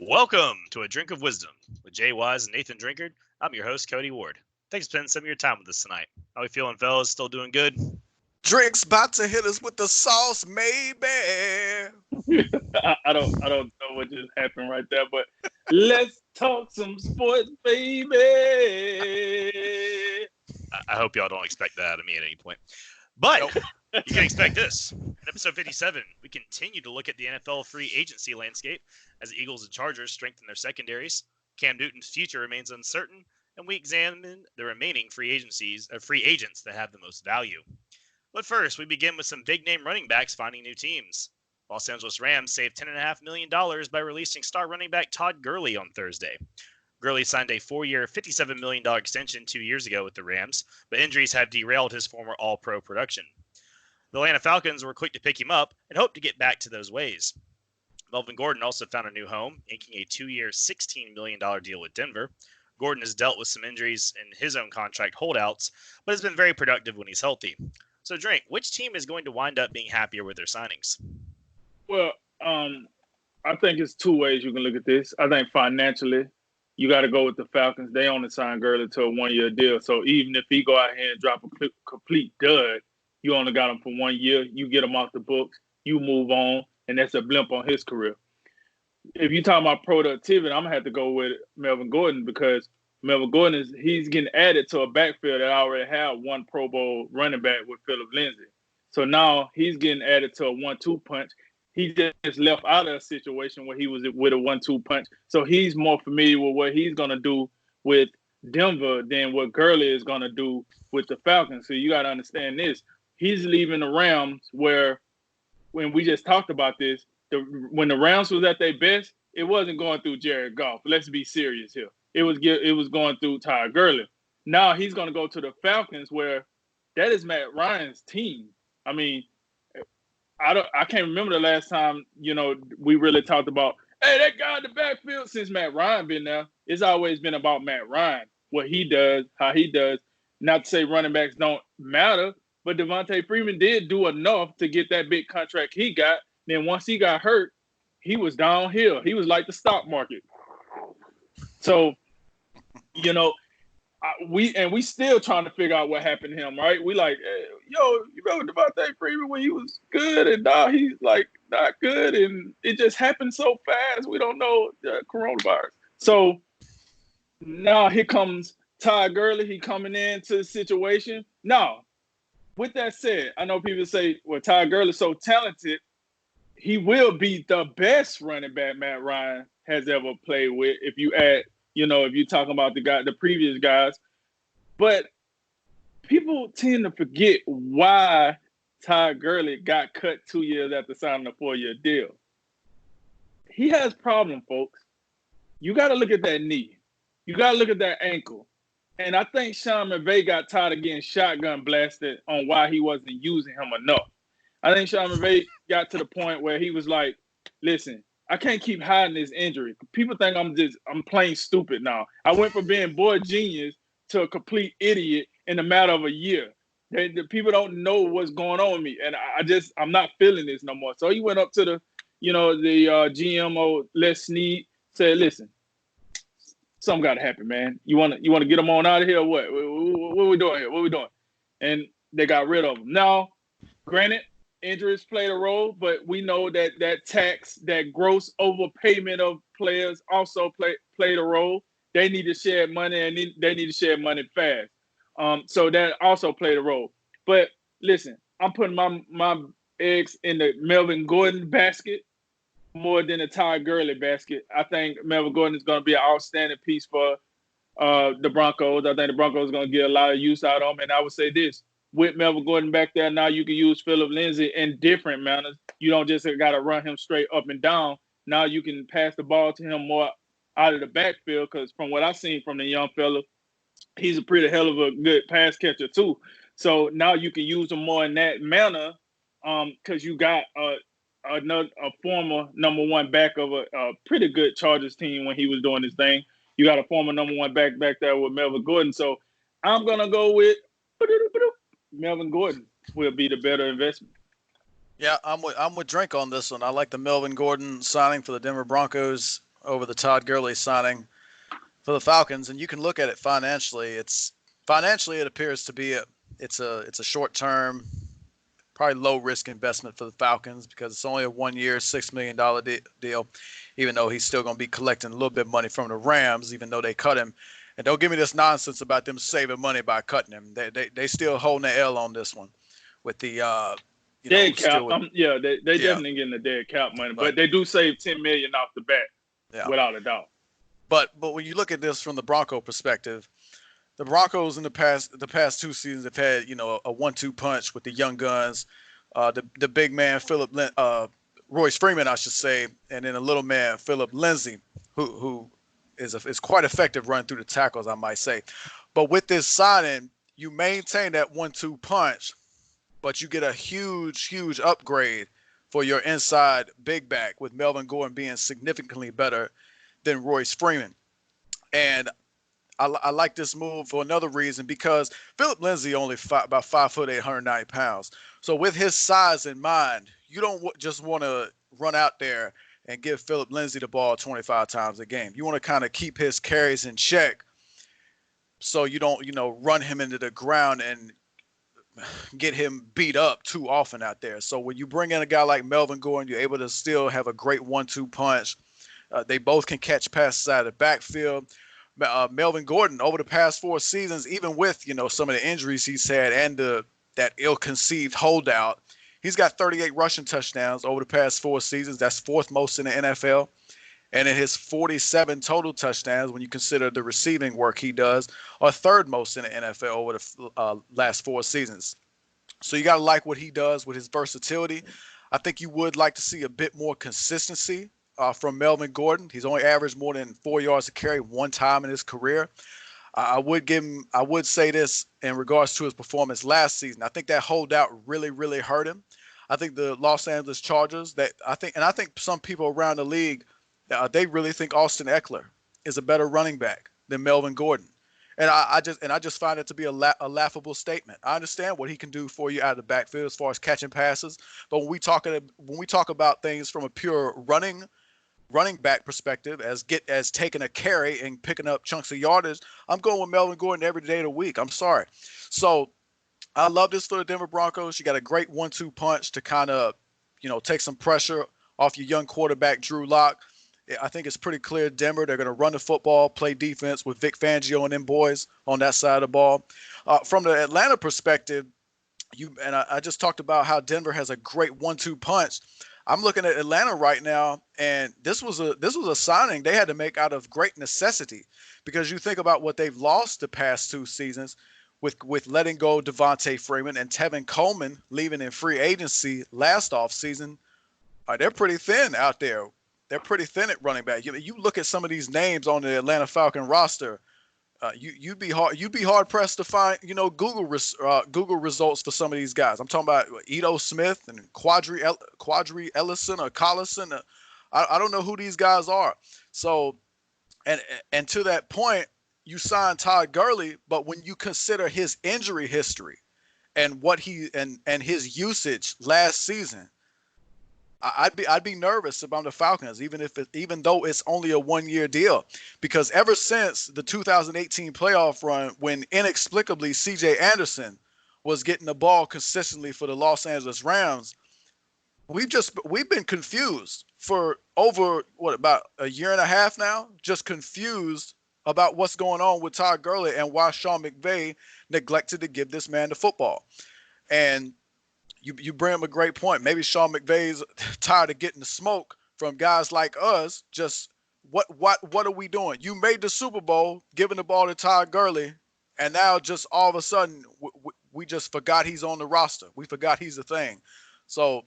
Welcome to A Drink of Wisdom with Jay Wise and Nathan Drinkard. I'm your host, Cody Ward. Thanks for spending some of your time with us tonight. How we feeling, fellas? Still doing good? Drink's about to hit us with the sauce, maybe. I don't know what just happened right there, but let's talk some sports, baby. I hope y'all don't expect that out of me at any point. But Nope. you can expect this. In episode 57, we continue to look at the NFL free agency landscape as the Eagles and Chargers strengthen their secondaries. Cam Newton's future remains uncertain, and we examine the remaining free agents that have the most value. But first, we begin with some big-name running backs finding new teams. Los Angeles Rams saved $10.5 million by releasing star running back Todd Gurley on Thursday. Gurley signed a 4-year, $57 million extension 2 years ago with the Rams, but injuries have derailed his former All-Pro production. The Atlanta Falcons were quick to pick him up and hope to get back to those ways. Melvin Gordon also found a new home, inking a 2-year, $16 million deal with Denver. Gordon has dealt with some injuries in his own contract holdouts, but has been very productive when he's healthy. So, Drink, which team is going to wind up being happier with their signings? Well, I think it's two ways you can look at this. I think financially, you got to go with the Falcons. They only signed Gurley to a 1-year deal. So even if he go out here and drop a complete dud, you only got him for 1 year. You get him off the books. You move on, and that's a blimp on his career. If you're talking about productivity, I'm going to have to go with Melvin Gordon because Melvin Gordon he's getting added to a backfield that already had one Pro Bowl running back with Phillip Lindsay. So now he's getting added to a 1-2 punch. He just left out of a situation where he was with a 1-2 punch. So he's more familiar with what he's going to do with Denver than what Gurley is going to do with the Falcons. So you got to understand this. He's leaving the Rams where, when we just talked about this, when the Rams was at their best, it wasn't going through Jared Goff. Let's be serious here. It was going through Todd Gurley. Now he's going to go to the Falcons where that is Matt Ryan's team. I mean, I can't remember the last time, we really talked about, hey, that guy in the backfield since Matt Ryan been there. It's always been about Matt Ryan, what he does, how he does. Not to say running backs don't matter, but Devontae Freeman did do enough to get that big contract he got. Then once he got hurt, he was downhill. He was like the stock market. So, we still trying to figure out what happened to him, right? We like, hey, you remember Devontae Freeman when he was good and now he's like not good, and it just happened so fast. We don't know the coronavirus. So now here comes Todd Gurley. He coming into the situation. Now, with that said, I know people say, well, Todd Gurley's so talented, he will be the best running back Matt Ryan has ever played with. If you add, if you're talking about the previous guys, but people tend to forget why Todd Gurley got cut 2 years after signing a 4-year deal. He has problems, folks. You got to look at that knee. You got to look at that ankle. And I think Sean McVay got tired of getting shotgun blasted on why he wasn't using him enough. I think Sean McVay got to the point where he was like, listen, I can't keep hiding this injury. People think I'm playing stupid now. I went from being boy genius to a complete idiot in a matter of a year. The people don't know what's going on with me. And I'm not feeling this no more. So he went up to the GM, Les Snead, said, listen, something got to happen, man. You want to get them on out of here or what? What are we doing here? What are we doing? And they got rid of him. Now, granted, injuries played a role, but we know that tax, that gross overpayment of players also played a role. They need to share money, and they need to share money fast. So that also played a role. But listen, I'm putting my eggs in the Melvin Gordon basket more than the Todd Gurley basket. I think Melvin Gordon is going to be an outstanding piece for the Broncos. I think the Broncos are going to get a lot of use out of him. And I would say this, with Melvin Gordon back there, now you can use Phillip Lindsay in different manners. You don't just got to run him straight up and down. Now you can pass the ball to him more out of the backfield, because from what I've seen from the young fella, he's a pretty hell of a good pass catcher too. So now you can use him more in that manner, because you got a former number one back of a pretty good Chargers team when he was doing his thing. You got a former number one back there with Melvin Gordon. So I'm going to go with Melvin Gordon will be the better investment. Yeah, I'm with Drink on this one. I like the Melvin Gordon signing for the Denver Broncos. over the Todd Gurley signing for the Falcons, and you can look at it financially. It appears to be it's a short term, probably low risk investment for the Falcons because it's only a 1 year, $6 million deal, even though he's still going to be collecting a little bit of money from the Rams, even though they cut him. And don't give me this nonsense about them saving money by cutting him. They still holding the L on this one with the dead cap. with, They definitely getting the dead cap money, but they do save $10 million off the bat, without a doubt. But when you look at this from the Bronco perspective, the Broncos in the past 2 seasons have had a 1-2 punch with the young guns, the big man Royce Freeman, I should say, and then a little man Philip Lindsay, who is quite effective running through the tackles, I might say. But with this signing, you maintain that 1-2 punch, but you get a huge upgrade for your inside big back with Melvin Gordon being significantly better than Royce Freeman. And I like this move for another reason because Philip Lindsay only about 5 foot 890 pounds. So with his size in mind, you don't just want to run out there and give Philip Lindsay the ball 25 times a game. You want to kind of keep his carries in check so you don't, run him into the ground and get him beat up too often out there. So when you bring in a guy like Melvin Gordon, you're able to still have a great 1-2 punch. They both can catch passes out of the backfield. Melvin Gordon, over the past 4 seasons, even with some of the injuries he's had and that ill-conceived holdout, he's got 38 rushing touchdowns over the past 4 seasons. That's 4th most in the NFL. And in his 47 total touchdowns, when you consider the receiving work he does, are 3rd most in the NFL over the last 4 seasons. So you got to like what he does with his versatility. I think you would like to see a bit more consistency from Melvin Gordon. He's only averaged more than 4 yards a carry 1 time in his career. I would say this in regards to his performance last season. I think that holdout really hurt him. I think the Los Angeles Chargers, I think some people around the league, they really think Austin Eckler is a better running back than Melvin Gordon. And I just find it to be a laughable statement. I understand what he can do for you out of the backfield as far as catching passes, but when we talk about things from a pure running back perspective, as taking a carry and picking up chunks of yardage, I'm going with Melvin Gordon every day of the week. I'm sorry. So I love this for the Denver Broncos. You got a great 1-2 punch to kind of, take some pressure off your young quarterback, Drew Lock. I think it's pretty clear Denver, they're going to run the football, play defense with Vic Fangio and them boys on that side of the ball. From the Atlanta perspective, I just talked about how Denver has a great 1-2 punch. I'm looking at Atlanta right now, and this was a signing they had to make out of great necessity because you think about what they've lost the past 2 seasons with letting go Devontae Freeman and Tevin Coleman leaving in free agency last offseason. They're pretty thin out there. They're pretty thin at running back. You look at some of these names on the Atlanta Falcon roster. You'd be hard pressed to find Google results for some of these guys. I'm talking about Edo Smith and Quadri Ellison or Collison. I don't know who these guys are. So and to that point, you signed Todd Gurley, but when you consider his injury history and what and his usage last season, I'd be nervous about the Falcons, even though it's only a 1-year deal, because ever since the 2018 playoff run, when inexplicably C.J. Anderson was getting the ball consistently for the Los Angeles Rams, we've been confused for over about a year and a half now, just confused about what's going on with Todd Gurley and why Sean McVay neglected to give this man the football. And you bring up a great point. Maybe Sean McVay's tired of getting the smoke from guys like us. Just what are we doing? You made the Super Bowl, giving the ball to Todd Gurley, and now just all of a sudden we just forgot he's on the roster. We forgot he's a thing. So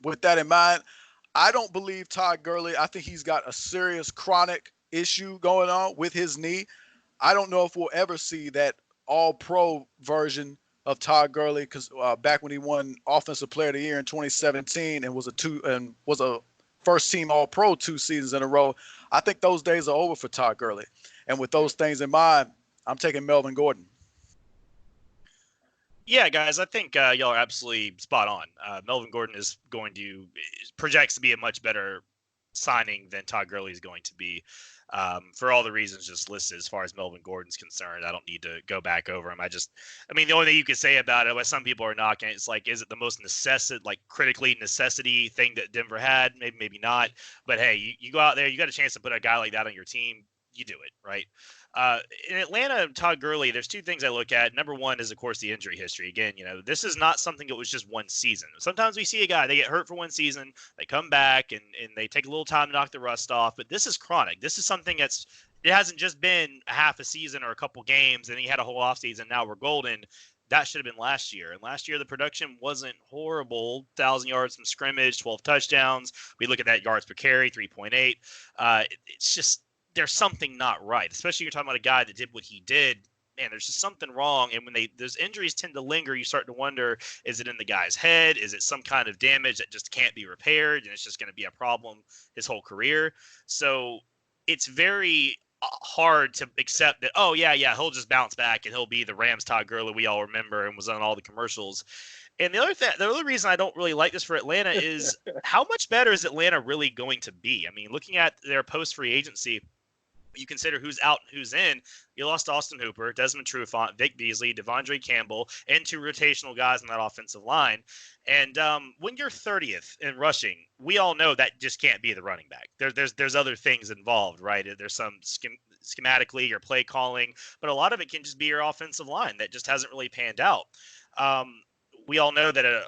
with that in mind, I don't believe Todd Gurley. I think he's got a serious chronic issue going on with his knee. I don't know if we'll ever see that all-pro version of Todd Gurley, because back when he won Offensive Player of the Year in 2017 and was a first-team All-Pro 2 seasons in a row, I think those days are over for Todd Gurley. And with those things in mind, I'm taking Melvin Gordon. Yeah, guys, I think y'all are absolutely spot on. Melvin Gordon projects to be a much better signing than Todd Gurley is going to be. For all the reasons just listed as far as Melvin Gordon's concerned. I don't need to go back over him. The only thing you could say about it, what some people are knocking, it's like, is it the most critically necessity thing that Denver had? Maybe not. But hey, you go out there, you got a chance to put a guy like that on your team, you do it, right? In Atlanta, Todd Gurley, there's two things I look at. Number one is, of course, the injury history. Again, this is not something that was just one season. Sometimes we see a guy, they get hurt for one season, they come back, and they take a little time to knock the rust off. But this is chronic. This is something it hasn't just been a half a season or a couple games, and he had a whole offseason, now we're golden. That should have been last year. And last year, the production wasn't horrible. 1,000 yards from scrimmage, 12 touchdowns. We look at that yards per carry, 3.8. It's just, there's something not right, especially you're talking about a guy that did what he did. Man, there's just something wrong. And when those injuries tend to linger, you start to wonder, is it in the guy's head? Is it some kind of damage that just can't be repaired? And it's just going to be a problem his whole career. So it's very hard to accept that, oh, yeah, he'll just bounce back and he'll be the Rams Todd Gurley we all remember and was on all the commercials. And the other reason I don't really like this for Atlanta is how much better is Atlanta really going to be? Looking at their post-free agency, you consider who's out and who's in. You lost Austin Hooper, Desmond Trufant, Vic Beasley, Devondre Campbell, and two rotational guys on that offensive line. And when you're 30th in rushing, we all know that just can't be the running back. There's other things involved, right? There's some schematically your play calling, but a lot of it can just be your offensive line that just hasn't really panned out. We all know that an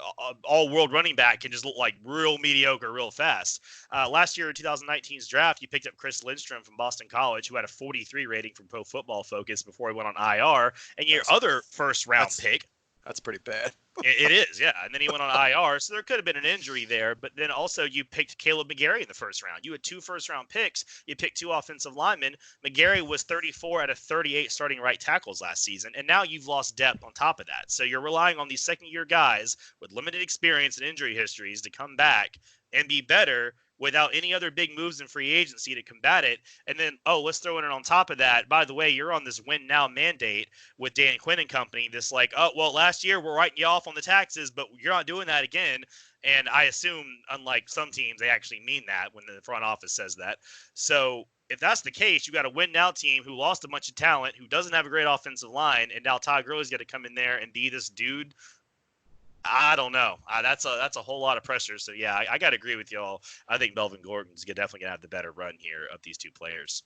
all-world running back can just look like real mediocre real fast. Last year in 2019's draft, you picked up Chris Lindstrom from Boston College, who had a 43 rating from Pro Football Focus before he went on IR. And your other first-round pick. That's pretty bad. It is, yeah. And then he went on IR, so there could have been an injury there. But then also you picked Caleb McGarry in the first round. You had 2 first-round picks. You picked 2 offensive linemen. McGarry was 34 out of 38 starting right tackles last season, and now you've lost depth on top of that. So you're relying on these second-year guys with limited experience and injury histories to come back and be better without any other big moves in free agency to combat it. And then, let's throw in on top of that, by the way, you're on this win now mandate with Dan Quinn and company. This last year we're writing you off on the taxes, but you're not doing that again. And I assume, unlike some teams, they actually mean that when the front office says that. So if that's the case, you got a win now team who lost a bunch of talent, who doesn't have a great offensive line, and now Todd Gurley's got to come in there and be this dude. I don't know. That's a whole lot of pressure. So, yeah, I got to agree with y'all. I think Melvin Gordon's definitely going to have the better run here of these two players.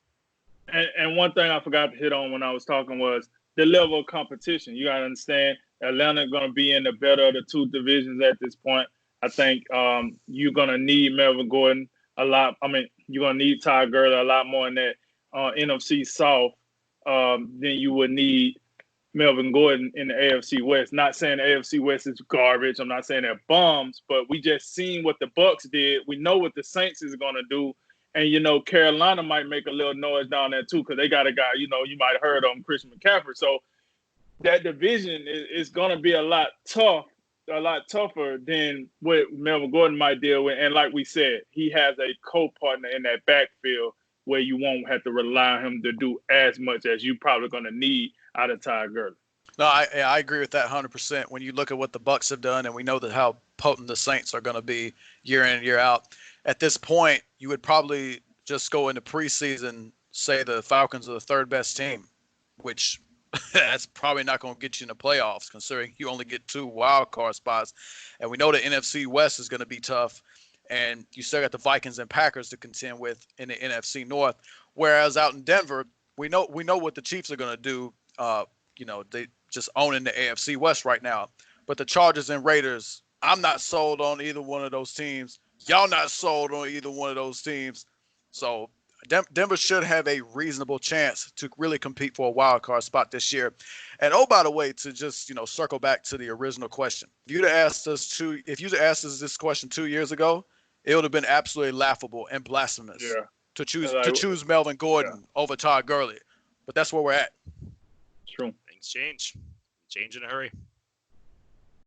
And one thing I forgot to hit on when I was talking was the level of competition. You got to understand Atlanta going to be in the better of the two divisions at this point. I think you're going to need Melvin Gordon a lot. You're going to need Todd Gurley a lot more in that NFC South than you would need Melvin Gordon in the AFC West. Not saying the AFC West is garbage. I'm not saying they're bums, but we just seen what the Bucks did. We know what the Saints is going to do. And, Carolina might make a little noise down there, too, because they got a guy, you might have heard of him, Christian McCaffrey. So that division is going to be a lot tougher than what Melvin Gordon might deal with. And like we said, he has a co-partner in that backfield where you won't have to rely on him to do as much as you probably going to need out of Todd Gurley. No, I agree with that 100%. When you look at what the Bucks have done, and we know that how potent the Saints are going to be year in and year out, at this point, you would probably just go into preseason, say the Falcons are the third best team, which that's probably not going to get you in the playoffs, considering you only get 2 wild card spots. And we know the NFC West is going to be tough, and you still got the Vikings and Packers to contend with in the NFC North. Whereas out in Denver, we know what the Chiefs are going to do. They just owning the AFC West right now. But the Chargers and Raiders, I'm not sold on either one of those teams. Y'all not sold on either one of those teams. So Denver should have a reasonable chance to really compete for a wild card spot this year. And by the way, to just circle back to the original question, if you'd asked us this question 2 years ago, it would have been absolutely laughable and blasphemous to choose Melvin Gordon over Todd Gurley. But that's where we're at. True. Things change in a hurry.